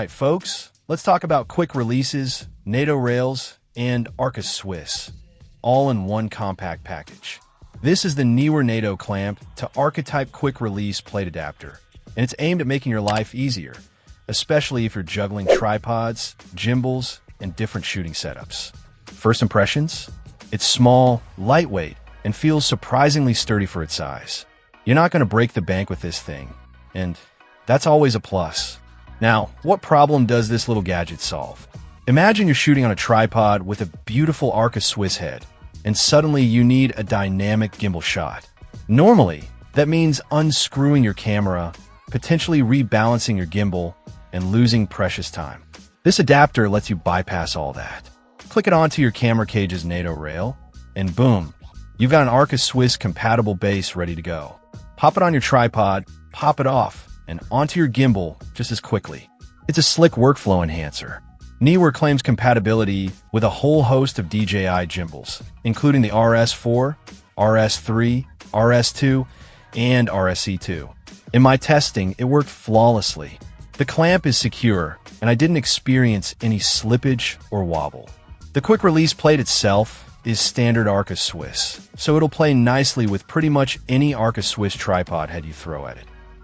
Alright folks, let's talk about quick releases, NATO rails, and Arca Swiss, all in one compact package. This is the Neewer NATO clamp to Archetype quick release plate adapter, and it's aimed at making your life easier, especially if you're juggling tripods, gimbals, and different shooting setups. First impressions? It's small, lightweight, and feels surprisingly sturdy for its size. You're not going to break the bank with this thing, and that's always a plus. Now, what problem does this little gadget solve? Imagine you're shooting on a tripod with a beautiful Arca Swiss head, and suddenly you need a dynamic gimbal shot. Normally, that means unscrewing your camera, potentially rebalancing your gimbal, and losing precious time. This adapter lets you bypass all that. Click it onto your camera cage's NATO rail, and boom, you've got an Arca Swiss compatible base ready to go. Pop it on your tripod, pop it off, and onto your gimbal just as quickly. It's a slick workflow enhancer. Neewer claims compatibility with a whole host of DJI gimbals, including the RS4, RS3, RS2, and RSC2. In my testing, it worked flawlessly. The clamp is secure, and I didn't experience any slippage or wobble. The quick release plate itself is standard Arca Swiss, so it'll play nicely with pretty much any Arca Swiss tripod head you throw at it.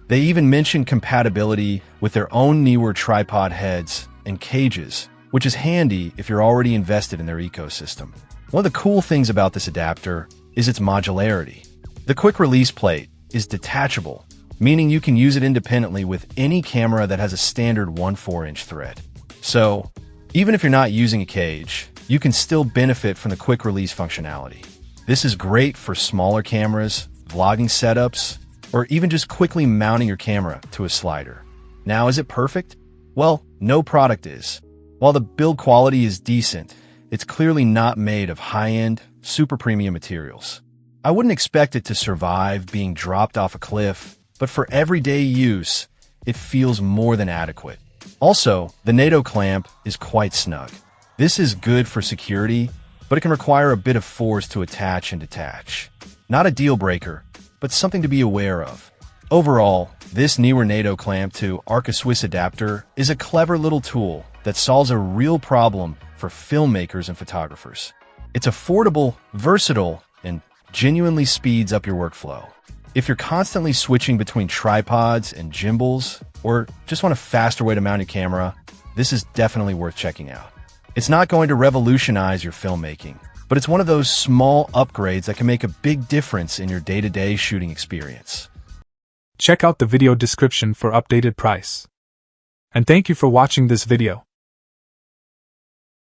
They even mentioned compatibility with their own Neewer tripod heads and cages, which is handy if you're already invested in their ecosystem. One of the cool things about this adapter is its modularity. The quick release plate is detachable, meaning you can use it independently with any camera that has a standard 1/4-inch thread. So, even if you're not using a cage, you can still benefit from the quick release functionality. This is great for smaller cameras, vlogging setups, or even just quickly mounting your camera to a slider. Now, is it perfect? Well, no product is. While the build quality is decent, it's clearly not made of high-end, super premium materials. I wouldn't expect it to survive being dropped off a cliff, but for everyday use, it feels more than adequate. Also, the NATO clamp is quite snug. This is good for security, but it can require a bit of force to attach and detach. Not a deal breaker, but something to be aware of. Overall, this Neewer NATO clamp to Arca Swiss adapter is a clever little tool that solves a real problem for filmmakers and photographers. It's affordable, versatile, and genuinely speeds up your workflow. If you're constantly switching between tripods and gimbals, or just want a faster way to mount your camera, this is definitely worth checking out. It's not going to revolutionize your filmmaking, but it's one of those small upgrades that can make a big difference in your day-to-day shooting experience. Check out the video description for updated price. And thank you for watching this video.